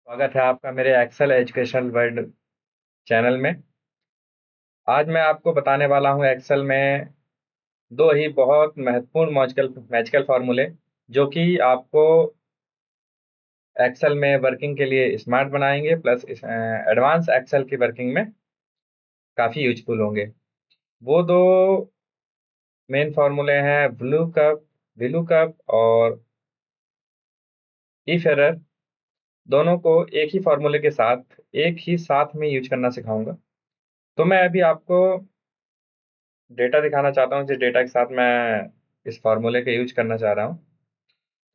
स्वागत है आपका मेरे एक्सेल एजुकेशनल वर्ल्ड चैनल में। आज मैं आपको बताने वाला हूं एक्सेल में दो ही बहुत महत्वपूर्ण मैजिकल फार्मूले जो कि आपको एक्सेल में वर्किंग के लिए स्मार्ट बनाएंगे, प्लस एडवांस एक्सेल की वर्किंग में काफ़ी यूजफुल होंगे। वो दो मेन फार्मूले हैं ब्लू कप और इफ एरर। दोनों को एक ही फार्मूले के साथ एक ही साथ में यूज करना सिखाऊंगा। तो मैं अभी आपको डेटा दिखाना चाहता हूँ जिस डेटा के साथ मैं इस फार्मूले का यूज करना चाह रहा हूँ।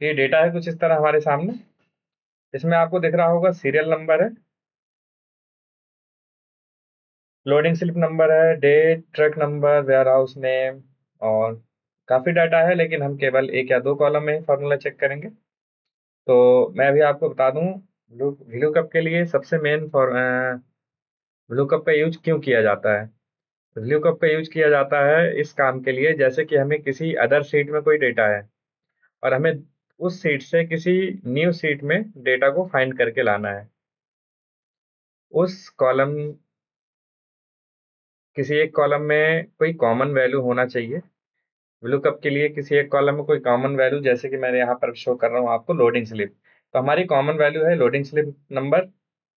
ये डेटा है कुछ इस तरह हमारे सामने। इसमें आपको दिख रहा होगा सीरियल नंबर है, लोडिंग स्लिप नंबर है, date, truck number, warehouse name और काफ़ी डाटा है, लेकिन हम केवल एक या दो कॉलम में ही फार्मूला चेक करेंगे। तो मैं अभी आपको बता दूं ब्लू कप के लिए सबसे मेन फॉर ब्लू कप का यूज क्यों किया जाता है। ब्लू कप का यूज किया जाता है इस काम के लिए, जैसे कि हमें किसी अदर शीट में कोई डेटा है और हमें उस सीट से किसी न्यू सीट में डेटा को फाइंड करके लाना है। उस कॉलम किसी एक कॉलम में कोई कॉमन वैल्यू होना चाहिए। लुकअप के लिए किसी एक कॉलम में कोई कॉमन वैल्यू, जैसे कि मैंने यहाँ पर शो कर रहा हूँ आपको लोडिंग स्लिप। तो हमारी कॉमन वैल्यू है लोडिंग स्लिप नंबर।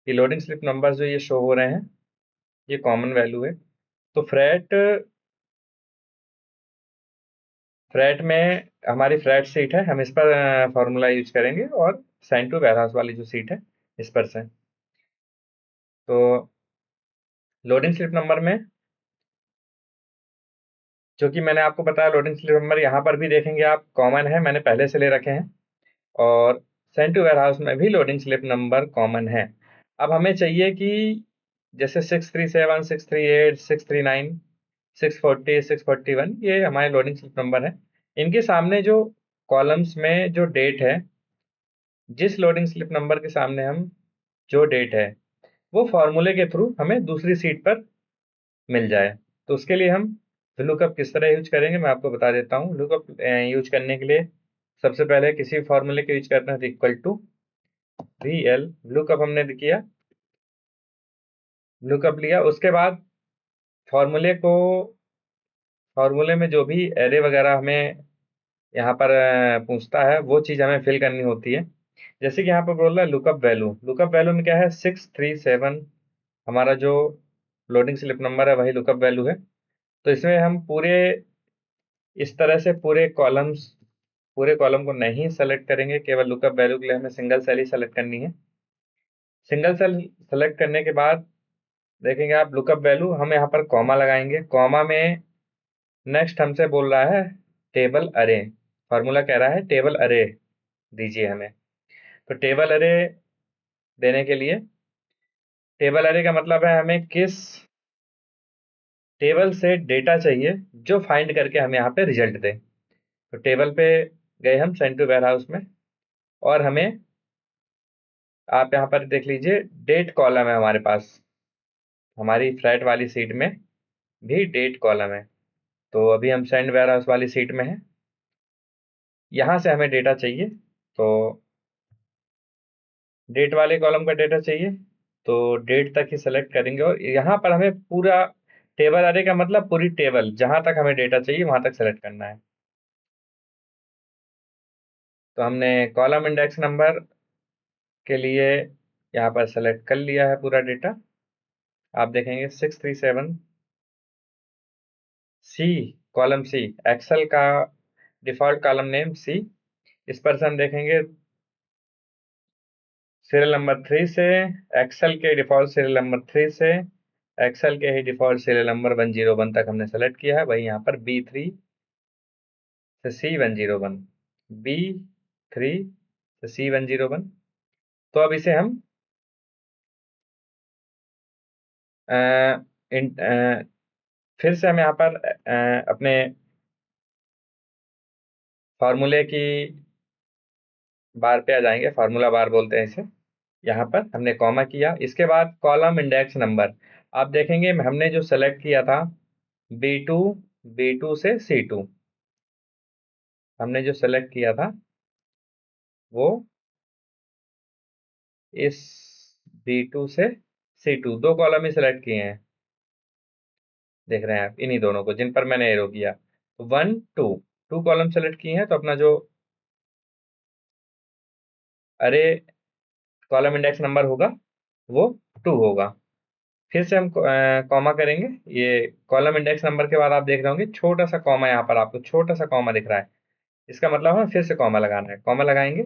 ये लोडिंग स्लिप नंबर जो ये शो हो रहे हैं ये कॉमन वैल्यू है। तो फ्रैट में हमारी फ्रैट सीट है, हम इस पर फॉर्मूला यूज करेंगे, और साइन टू वेयरहाउस वाली जो सीट है इस पर से। तो लोडिंग स्लिप नंबर में जो कि मैंने आपको बताया, लोडिंग स्लिप नंबर यहाँ पर भी देखेंगे आप कॉमन है, मैंने पहले से ले रखे हैं। और सेंड टू वेयर हाउस में भी लोडिंग स्लिप नंबर कॉमन है। अब हमें चाहिए कि जैसे 637, 638, 639, 640, 641 ये हमारे लोडिंग स्लिप नंबर है। इनके सामने जो कॉलम्स में जो डेट है, जिस लोडिंग स्लिप नंबर के सामने हम जो डेट है वो फॉर्मूले के थ्रू हमें दूसरी सीट पर मिल जाए। तो उसके लिए हम लुकअप किस तरह यूज करेंगे मैं आपको बता देता हूँ। लुकअप यूज करने के लिए सबसे पहले किसी फॉर्मूले को यूज करना है, equal to V L. Lookup हमने किया, लुकअप लिया, उसके बाद फॉर्मूले में जो भी एरे वगैरह हमें यहाँ पर पूछता है वो चीज़ हमें फिल करनी होती है। जैसे कि यहाँ पर बोल रहा है लुकअप वैल्यू में क्या है, 637 हमारा जो लोडिंग स्लिप नंबर है वही लुकअप वैल्यू है। तो इसमें हम पूरे इस तरह से पूरे कॉलम को नहीं सेलेक्ट करेंगे, केवल लुकअप वैल्यू के लिए हमें सिंगल सेल ही सेलेक्ट करनी है। सिंगल सेल सेलेक्ट करने के बाद देखेंगे आप लुकअप वैल्यू, हम यहाँ पर कॉमा लगाएंगे। कॉमा में नेक्स्ट हमसे बोल रहा है टेबल अरे, फार्मूला कह रहा है टेबल अरे दीजिए हमें। तो टेबल अरे देने के लिए, टेबल अरे का मतलब है हमें किस टेबल से डेटा चाहिए जो फाइंड करके हमें यहाँ पे रिजल्ट दे। तो टेबल पे गए हम सेंड टू वेयर हाउस में, और हमें आप यहाँ पर देख लीजिए डेट कॉलम है हमारे पास, हमारी फ्लैट वाली सीट में भी डेट कॉलम है। तो अभी हम सेंड वेयर हाउस वाली सीट में है, यहाँ से हमें डेटा चाहिए। तो डेट वाले कॉलम का डेटा चाहिए, तो डेट तक ही सेलेक्ट करेंगे, और यहाँ पर हमें पूरा टेबल अरे का मतलब पूरी टेबल जहाँ तक हमें डेटा चाहिए वहाँ तक सेलेक्ट करना है। तो हमने कॉलम इंडेक्स नंबर के लिए यहाँ पर सेलेक्ट कर लिया है पूरा डेटा। आप देखेंगे 637 सी, कॉलम सी, एक्सेल का डिफॉल्ट कॉलम नेम सी। इस पर से हम देखेंगे सीरियल नंबर 3 से, एक्सेल के डिफॉल्ट सीरियल नंबर 3 से एक्सेल के ही डिफॉल्ट सीरियल नंबर 101 तक हमने सेलेक्ट किया है। वही यहाँ पर B3 से C101, B3 से C101। तो अब इसे हम अ, फिर से हम यहाँ पर अपने फार्मूले की बार पे आ जाएंगे, फार्मूला बार बोलते हैं इसे। यहाँ पर हमने कॉमा किया, इसके बाद कॉलम इंडेक्स नंबर। आप देखेंगे हमने जो सेलेक्ट किया था B2, B2 से C2, हमने जो सेलेक्ट किया था वो इस B2 से C2, दो कॉलम ही सेलेक्ट किए हैं, देख रहे हैं आप इन्हीं दोनों को जिन पर मैंने एरो किया। तो 1 2, टू कॉलम सेलेक्ट किए हैं, तो अपना जो अरे कॉलम इंडेक्स नंबर होगा वो 2 होगा। फिर से हम कॉमा करेंगे। ये कॉलम इंडेक्स नंबर के बाद आप देख रहे होंगे छोटा सा कॉमा, यहाँ पर आपको छोटा सा कॉमा दिख रहा है, इसका मतलब हमें फिर से कॉमा लगाना है। कॉमा लगाएंगे,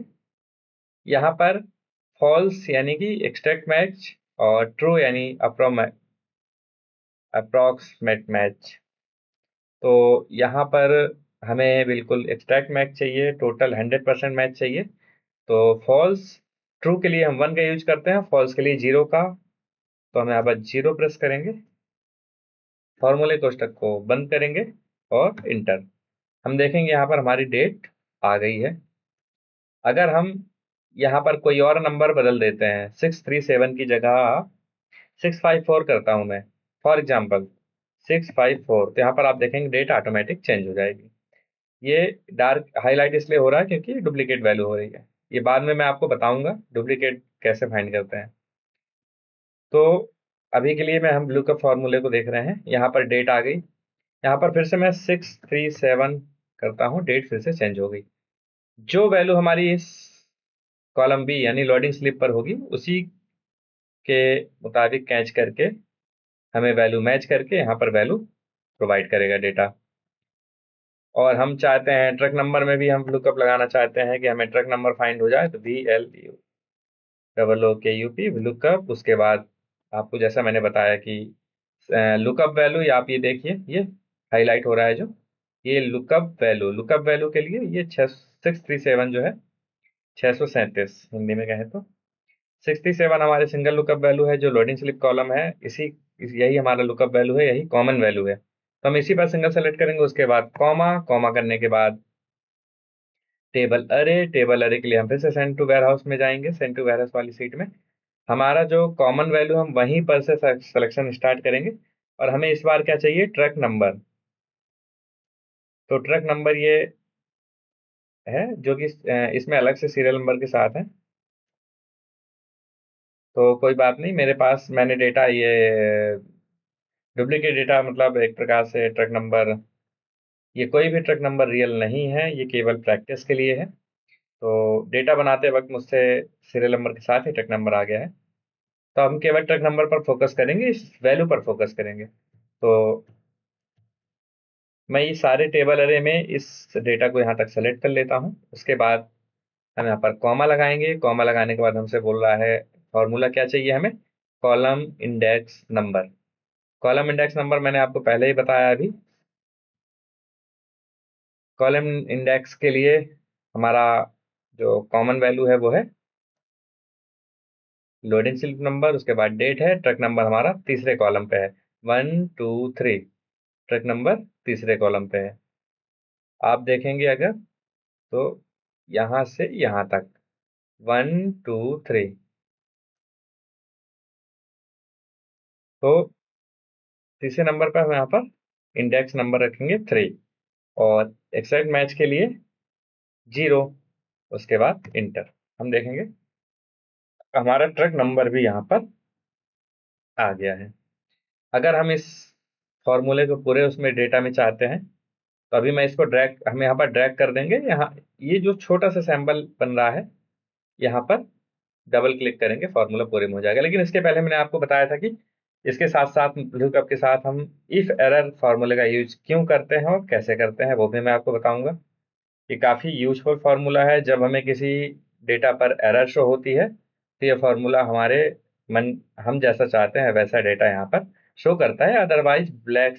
यहाँ पर फॉल्स यानी कि एक्सट्रैक्ट मैच और ट्रू यानी अप्रोक्सीमेट मैच। तो यहाँ पर हमें बिल्कुल एक्सट्रैक्ट मैच चाहिए, टोटल 100% मैच चाहिए। तो फॉल्स, ट्रू के लिए हम 1 का यूज करते हैं, फॉल्स के लिए 0 का। तो हम यहाँ पर 0 प्रेस करेंगे, फॉर्मूले कोष्टक को बंद करेंगे और इंटर। हम देखेंगे यहाँ पर हमारी डेट आ गई है। अगर हम यहाँ पर कोई और नंबर बदल देते हैं, 637 की जगह 654 करता हूं मैं, फॉर एग्जाम्पल 654, तो यहाँ पर आप देखेंगे डेट ऑटोमेटिक चेंज हो जाएगी। ये डार्क हाईलाइट इसलिए हो रहा है क्योंकि डुप्लीकेट वैल्यू हो रही है। ये बाद में मैं आपको बताऊंगा डुप्लीकेट कैसे फाइंड करते हैं। तो अभी के लिए मैं हम लुकअप फॉर्मूले को देख रहे हैं, यहाँ पर डेट आ गई। यहाँ पर फिर से मैं 637 करता हूँ, डेट फिर से चेंज हो गई। जो वैल्यू हमारी इस कॉलम बी यानी लोडिंग स्लिप पर होगी उसी के मुताबिक कैच करके हमें वैल्यू मैच करके यहाँ पर वैल्यू प्रोवाइड करेगा डेटा। और हम चाहते हैं ट्रक नंबर में भी हम लुकअप लगाना चाहते हैं कि हमें ट्रक नंबर फाइंड हो जाए, तो VLUCKUP लुकअप। उसके बाद आपको जैसा मैंने बताया कि लुकअप वैल्यू, या आप ये देखिए ये हाईलाइट हो रहा है जो, ये लुकअप वैल्यू के लिए ये 637 जो है 637 हिंदी में कहें तो 67 हमारे सिंगल लुकअप वैल्यू है जो लोडिंग स्लिप कॉलम है। यही हमारा लुकअप वैल्यू है, यही कॉमन वैल्यू है। तो हम इसी पर सिंगल सेलेक्ट करेंगे, उसके बाद कॉमा, कॉमा करने के बाद टेबल अरे के लिए हम फिर से सेंड टू वेयर हाउस में जाएंगे, सेंड टू वेयर हाउस वाली सीट में हमारा जो कॉमन वैल्यू हम वहीं पर से सिलेक्शन स्टार्ट करेंगे। और हमें इस बार क्या चाहिए, ट्रक नंबर। तो ट्रक नंबर ये है जो कि इसमें अलग से सीरियल नंबर के साथ है। तो कोई बात नहीं, मेरे पास मैंने डेटा ये डुप्लीकेट डेटा, मतलब एक प्रकार से ट्रक नंबर, ये कोई भी ट्रक नंबर रियल नहीं है, ये केवल प्रैक्टिस के लिए है। तो डेटा बनाते वक्त मुझसे सीरियल नंबर के साथ ही ट्रक नंबर आ गया है। तो हम केवल ट्रक नंबर पर फोकस करेंगे, इस वैल्यू पर फोकस करेंगे। तो मैं ये सारे टेबल अरे में इस डेटा को यहाँ तक सेलेक्ट कर लेता हूँ। उसके बाद हम यहाँ पर कॉमा लगाएंगे। कॉमा लगाने के बाद हमसे बोल रहा है फॉर्मूला क्या चाहिए हमें, column index number. Column index number मैंने आपको पहले ही बताया अभी। कॉलम इंडेक्स के लिए हमारा जो कॉमन वैल्यू है वो है लोडिंग स्लिप नंबर, उसके बाद डेट है, ट्रक नंबर हमारा तीसरे कॉलम पे है, 1 2 3, ट्रक नंबर तीसरे कॉलम पे है। आप देखेंगे अगर तो यहाँ से यहाँ तक 1 2 3, तो तीसरे नंबर पर हम यहाँ पर इंडेक्स नंबर रखेंगे 3 और एक्सैक्ट मैच के लिए 0। उसके बाद इंटर। हम देखेंगे हमारा ट्रक नंबर भी यहाँ पर आ गया है। अगर हम इस फॉर्मूले को पूरे उसमें डेटा में चाहते हैं, तो अभी मैं इसको हम यहाँ पर ड्रैग कर देंगे। यहाँ ये जो छोटा सा सैंपल बन रहा है, यहाँ पर डबल क्लिक करेंगे, फॉर्मूला पूरे में हो जाएगा। लेकिन इसके पहले मैंने आपको बताया था कि इसके साथ साथ लुकअप के साथ हम इफ एरर फॉर्मूले का यूज क्यों करते हैं और कैसे करते हैं वो भी मैं आपको बताऊंगा। ये काफ़ी यूजफुल फार्मूला है। जब हमें किसी डेटा पर एरर शो होती है तो ये फार्मूला हमारे मन हम जैसा चाहते हैं वैसा डेटा यहाँ पर शो करता है। अदरवाइज ब्लैंक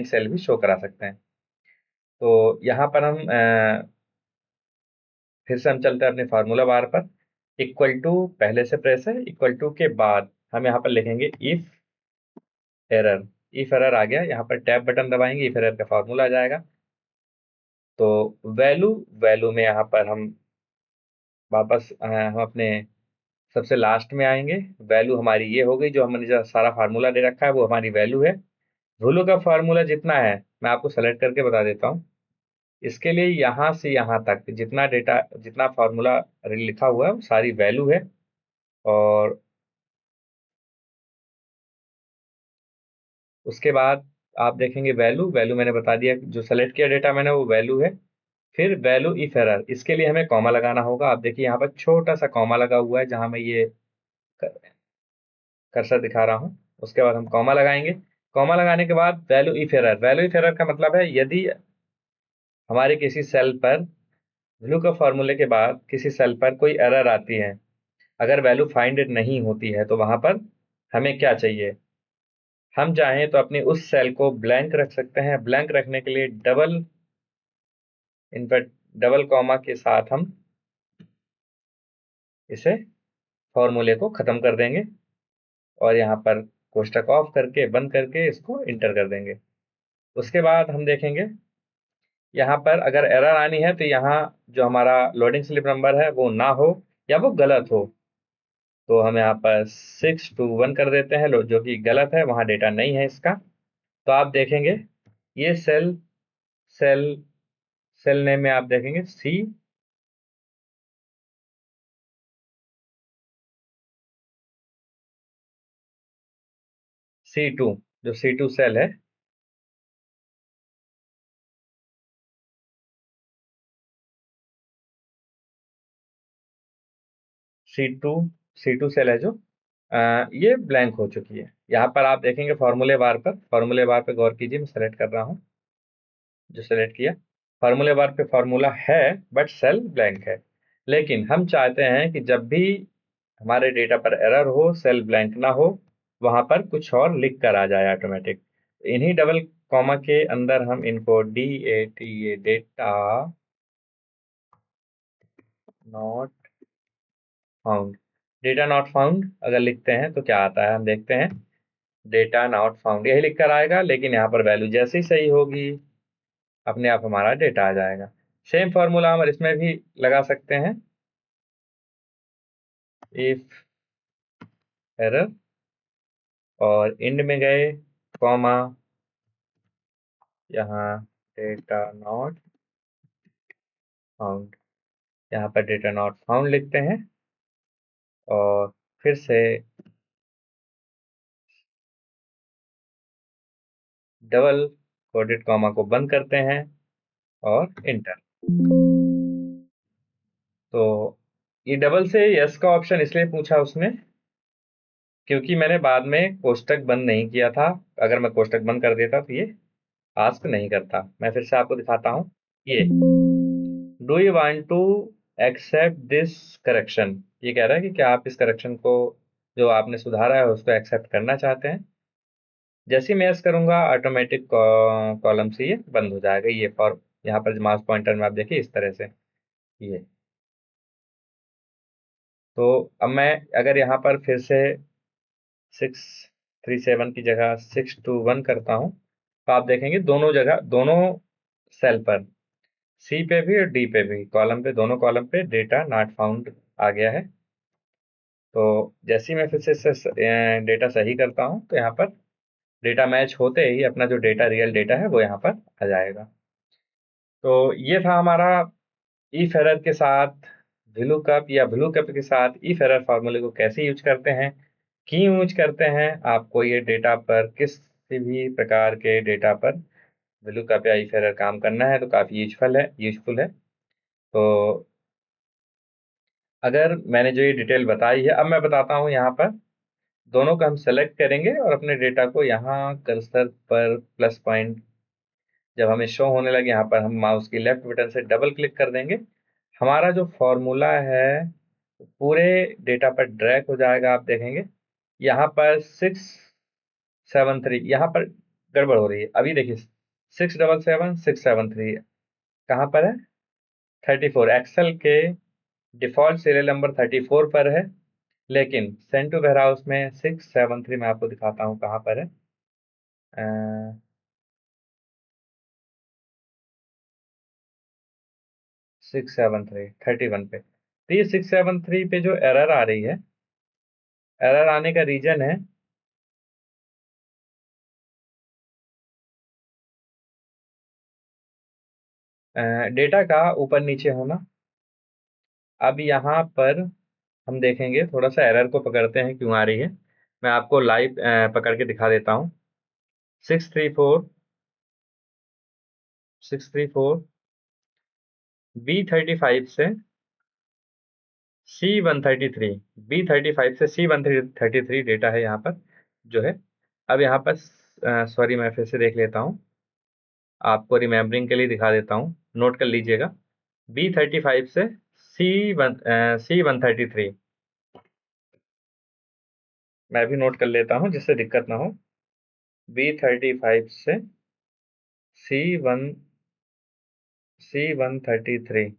सेल भी शो करा सकते हैं। तो यहाँ पर हम फिर से हम चलते हैं अपने फार्मूला बार पर। इक्वल टू पहले से प्रेस है, इक्वल टू के बाद हम यहाँ पर लिखेंगे एरर इफ एरर आ गया, यहाँ पर टैब बटन दबाएंगे, इफ एरर का फार्मूला आ जाएगा। तो वैल्यू वैल्यू में यहाँ पर हम वापस हम अपने सबसे लास्ट में आएंगे। वैल्यू हमारी ये हो गई, जो हमने जो सारा फार्मूला दे रखा है वो हमारी वैल्यू है। वैल्यू का फार्मूला जितना है मैं आपको सेलेक्ट करके बता देता हूँ। इसके लिए यहाँ से यहाँ तक जितना डेटा, जितना फार्मूला लिखा हुआ है वो सारी वैल्यू है। और उसके बाद आप देखेंगे वैल्यू, वैल्यू मैंने बता दिया, जो सेलेक्ट किया डेटा मैंने वो वैल्यू है। फिर वैल्यू इफ एरर, इसके लिए हमें कॉमा लगाना होगा। आप देखिए यहाँ पर छोटा सा कॉमा लगा हुआ है जहां मैं ये कर्सर दिखा रहा हूँ। उसके बाद हम कॉमा लगाएंगे। कॉमा लगाने के बाद value if error, value if error का मतलब है यदि हमारे किसी सेल पर वैल्यू का फॉर्मूले के बाद किसी सेल पर कोई एरर आती है, अगर वैल्यू फाइंड नहीं होती है, तो वहां पर हमें क्या चाहिए। हम चाहें तो अपनी उस सेल को ब्लैंक रख सकते हैं। ब्लैंक रखने के लिए डबल इनवर्ट डबल कॉमा के साथ हम इसे फॉर्मूले को खत्म कर देंगे और यहाँ पर कोष्टक ऑफ करके बंद करके इसको इंटर कर देंगे। उसके बाद हम देखेंगे यहाँ पर अगर एरर आनी है तो यहाँ जो हमारा लोडिंग स्लिप नंबर है वो ना हो या वो गलत हो, तो हम यहाँ पर 621 कर देते हैं, जो कि गलत है, वहाँ डेटा नहीं है इसका। तो आप देखेंगे ये सेल सेल नेम में आप देखेंगे C2, जो C2 सेल है, C2 C2 सेल है जो ये ब्लैंक हो चुकी है। यहाँ पर आप देखेंगे फॉर्मूले बार पर गौर कीजिए, मैं सेलेक्ट कर रहा हूँ जो सेलेक्ट किया। फार्मूले बार पे फार्मूला है बट सेल ब्लैंक है। लेकिन हम चाहते हैं कि जब भी हमारे डेटा पर एरर हो, सेल ब्लैंक ना हो, वहां पर कुछ और लिख कर आ जाए ऑटोमेटिक। इन्हीं डबल कॉमा के अंदर हम इनको DATA data not found, data not found अगर लिखते हैं तो क्या आता है हम देखते हैं। डेटा नॉट फाउंड यही लिख कर आएगा, लेकिन यहाँ पर वैल्यू जैसी सही होगी अपने आप हमारा डेटा आ जाएगा। सेम फॉर्मूला हम इसमें भी लगा सकते हैं। इफ एरर और इंड में गए कॉमा, यहाँ डेटा नॉट फाउंड, यहाँ पर डेटा नॉट फाउंड लिखते हैं और फिर से डबल कोटेड कॉमा को बंद करते हैं और इंटर। तो ये डबल से यस का ऑप्शन इसलिए पूछा उसने क्योंकि मैंने बाद में कोष्टक बंद नहीं किया था। अगर मैं कोष्टक बंद कर देता तो ये आस्क नहीं करता। मैं फिर से आपको दिखाता हूँ। ये do you want to accept this correction, ये कह रहा है कि क्या आप इस करेक्शन को जो आपने सुधारा है उसको एक्सेप्ट करना चाहते हैं। जैसे ही मैं यस करूंगा ऑटोमेटिक कॉलम से ये बंद हो जाएगा। ये फॉर यहाँ पर माउस पॉइंटर में आप देखिए इस तरह से ये। तो अब मैं अगर यहाँ पर फिर से 637 की जगह 621 करता हूँ, तो आप देखेंगे दोनों जगह, दोनों सेल पर, सी पे भी और डी पे भी, कॉलम पे, दोनों कॉलम पे डेटा नॉट फाउंड आ गया है। तो जैसे ही मैं फिर से डेटा सही करता हूँ तो यहाँ पर डेटा मैच होते ही अपना जो डेटा रियल डेटा है वो यहाँ पर आ जाएगा। तो ये था हमारा इफ एरर के साथ VLOOKUP या VLOOKUP के साथ इफ एरर फार्मूले को कैसे यूज करते हैं, क्यों यूज करते हैं। आपको ये डेटा पर किसी भी प्रकार के डेटा पर VLOOKUP या इफ एरर काम करना है तो काफी यूजफुल है। तो अगर मैंने जो ये डिटेल बताई है, अब मैं बताता हूँ यहाँ पर दोनों का हम सेलेक्ट करेंगे और अपने डेटा को यहाँ कर्सर पर प्लस पॉइंट जब हमें शो होने लगे, यहाँ पर हम माउस की लेफ्ट बटन से डबल क्लिक कर देंगे। हमारा जो फॉर्मूला है पूरे डेटा पर ड्रैग हो जाएगा। आप देखेंगे यहाँ पर 673, यहाँ पर गड़बड़ हो रही है। अभी देखिए 677 673 कहाँ पर है, 34 एक्सेल के डिफॉल्ट सीरियल नंबर 34 पर है। लेकिन सेंड टू वेयर हाउस में 673 में आपको दिखाता हूँ कहाँ पर है। 673 31 पे। तो ये 673 पे जो एरर आ रही है, एरर आने का रीजन है डेटा का ऊपर नीचे होना। अब यहाँ पर हम देखेंगे, थोड़ा सा एरर को पकड़ते हैं क्यों आ रही है। मैं आपको लाइव पकड़ के दिखा देता हूँ। 634 B35 से C133, B35 से C133 डेटा है यहाँ पर जो है। अब यहाँ पर सॉरी, मैं फिर से देख लेता हूँ, आपको रिमेम्बरिंग के लिए दिखा देता हूँ, नोट कर लीजिएगा। B35 से C133, मैं भी नोट कर लेता हूँ जिससे दिक्कत ना हो। B35 से C133,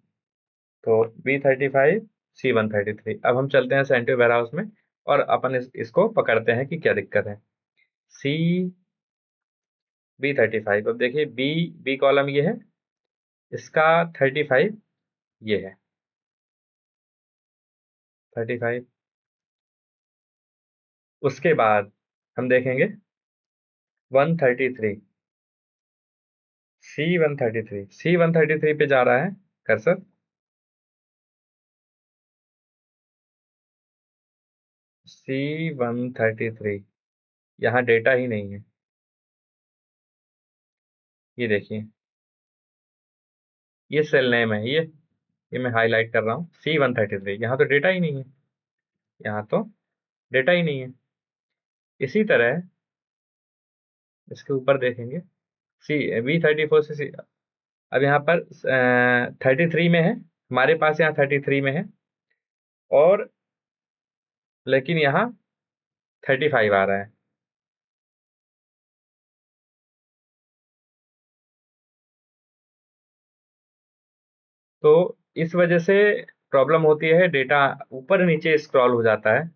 तो B35 C133। अब हम चलते हैं सेंट्रल वेयर हाउस में और अपन इसको पकड़ते हैं कि क्या दिक्कत है। सी B35, अब देखिए बी कॉलम ये है, इसका 35 ये है, 35। उसके बाद हम देखेंगे 133, C133 पे जा रहा है कर्सर, C133, यहाँ डेटा ही नहीं है। ये देखिए, ये सेल नेम है, ये मैं हाईलाइट कर रहा हूँ, C133, यहाँ तो डेटा ही नहीं है, यहाँ तो डेटा ही नहीं है। इसी तरह इसके ऊपर देखेंगे, B34 से अब यहाँ पर 33 में है, हमारे पास यहाँ 33 में है, और लेकिन यहाँ 35 आ रहा है। तो इस वजह से प्रॉब्लम होती है, डेटा ऊपर नीचे स्क्रॉल हो जाता है।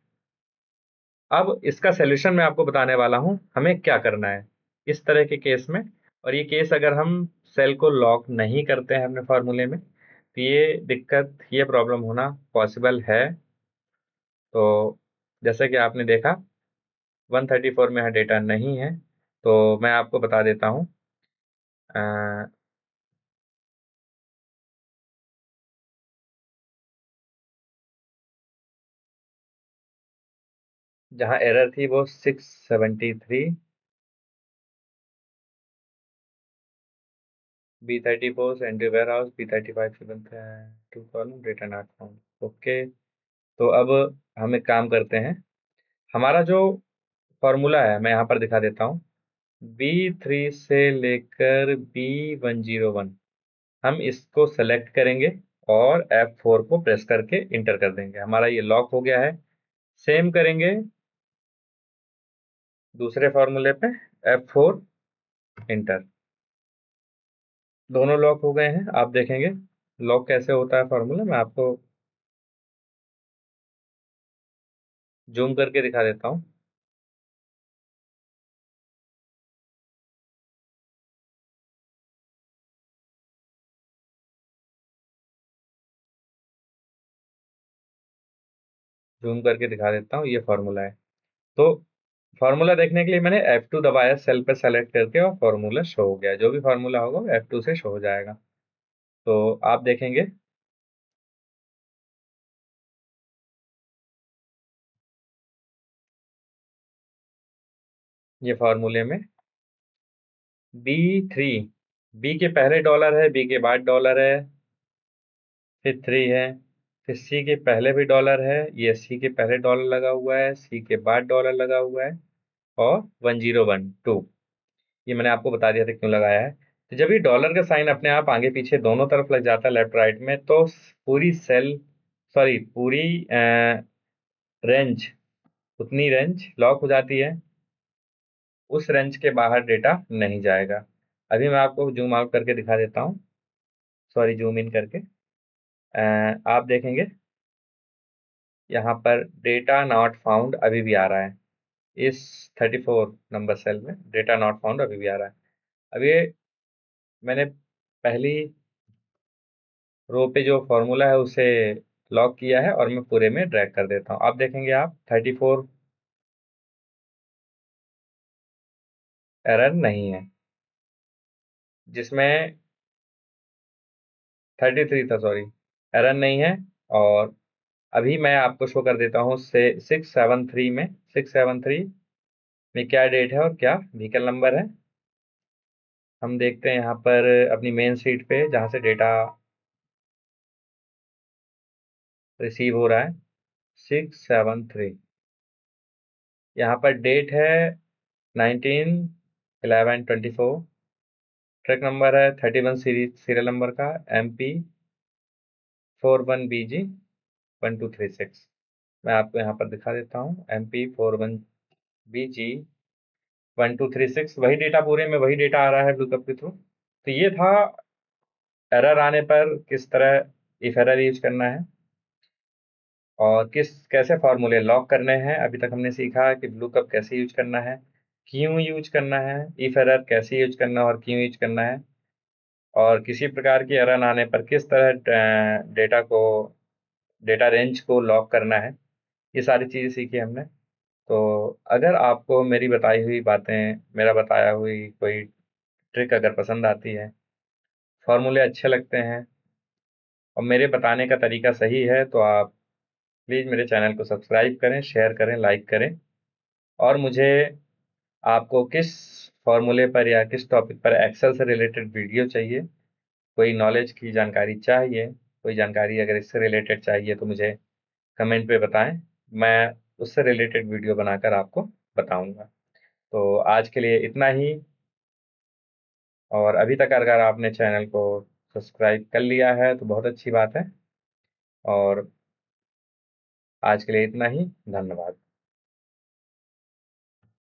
अब इसका सलूशन मैं आपको बताने वाला हूं, हमें क्या करना है इस तरह के केस में। और ये केस अगर हम सेल को लॉक नहीं करते हैं अपने फॉर्मूले में, तो ये दिक्कत, ये प्रॉब्लम होना पॉसिबल है। तो जैसे कि आपने देखा 134 में यहाँ डेटा नहीं है, तो मैं आपको बता देता हूँ, जहाँ एरर थी वो 673, B34 central warehouse, B35 to column data not found. Okay, तो अब हम एक काम करते हैं, हमारा जो फॉर्मूला है मैं यहाँ पर दिखा देता हूँ, B3 से लेकर B101, हम इसको सेलेक्ट करेंगे और F4 को प्रेस करके इंटर कर देंगे, हमारा ये लॉक हो गया है। सेम करेंगे दूसरे फॉर्मूले पे, F4 इंटर, दोनों लॉक हो गए हैं। आप देखेंगे लॉक कैसे होता है फॉर्मूला, मैं आपको जूम करके दिखा देता हूँ। जूम करके दिखा देता हूँ, ये फॉर्मूला है। तो फॉर्मूला देखने के लिए मैंने F2 दबाया, सेल पे सेलेक्ट करके, और फॉर्मूला शो हो गया, जो भी फॉर्मूला होगा वो F2 से शो हो जाएगा। तो आप देखेंगे ये फॉर्मूले में B3, बी के पहले डॉलर है, बी के बाद डॉलर है, फिर 3 है, फिर सी के पहले भी डॉलर है, ये सी के पहले डॉलर लगा हुआ है, सी के बाद डॉलर लगा हुआ है, और 1012, ये मैंने आपको बता दिया था क्यों लगाया है। तो जब ये डॉलर का साइन अपने आप आगे पीछे दोनों तरफ लग जाता है, लेफ्ट राइट में, तो पूरी सेल, सॉरी पूरी रेंज, उतनी रेंज लॉक हो जाती है, उस रेंज के बाहर डेटा नहीं जाएगा। अभी मैं आपको जूम आउट करके दिखा देता हूँ, सॉरी जूम इन करके। आप देखेंगे यहाँ पर डेटा नॉट फाउंड अभी भी आ रहा है, इस 34 नंबर सेल में डेटा नॉट फाउंड अभी भी आ रहा है। अब ये मैंने पहली रो पे जो फॉर्मूला है उसे लॉक किया है, और मैं पूरे में ड्रैग कर देता हूँ। आप देखेंगे, आप 34 एरर नहीं है, जिसमें 33 था, सॉरी, एरर नहीं है। और अभी मैं आपको शो कर देता हूँ से 673 में, 673 में क्या डेट है और क्या व्हीकल नंबर है। हम देखते हैं यहाँ पर अपनी मेन शीट पे जहाँ से डेटा रिसीव हो रहा है 673। यहाँ पर डेट है 19/11/24। ट्रैक नंबर है 31 सीरीज सीरियल नंबर का MP41BG1236। मैं आपको यहाँ पर दिखा देता हूँ MP41BG1236। वही डेटा पूरे में वही डेटा आ रहा है लुकअप के थ्रू। तो ये था एरर आने पर किस तरह इफ एरर यूज करना है और कैसे फार्मूले लॉक करने हैं। अभी तक हमने सीखा कि लुकअप कैसे यूज करना है, क्यों यूज करना है, इफ एरर कैसे यूज करना है और क्यों यूज करना है, और किसी प्रकार की एरर आने पर किस तरह डेटा रेंज को लॉक करना है। ये सारी चीज़ें सीखी हमने। तो अगर आपको मेरी बताई हुई बातें, मेरा बताया हुई कोई ट्रिक अगर पसंद आती है, फॉर्मूले अच्छे लगते हैं और मेरे बताने का तरीका सही है, तो आप प्लीज़ मेरे चैनल को सब्सक्राइब करें, शेयर करें, लाइक करें। और मुझे आपको किस फॉर्मूले पर या किस टॉपिक पर एक्सेल से रिलेटेड वीडियो चाहिए, कोई नॉलेज की जानकारी चाहिए, कोई जानकारी अगर इससे रिलेटेड चाहिए तो मुझे कमेंट पे बताएं। मैं उससे रिलेटेड वीडियो बनाकर आपको बताऊंगा। तो आज के लिए इतना ही। और अभी तक अगर आपने चैनल को सब्सक्राइब कर लिया है तो बहुत अच्छी बात है। और आज के लिए इतना ही। धन्यवाद।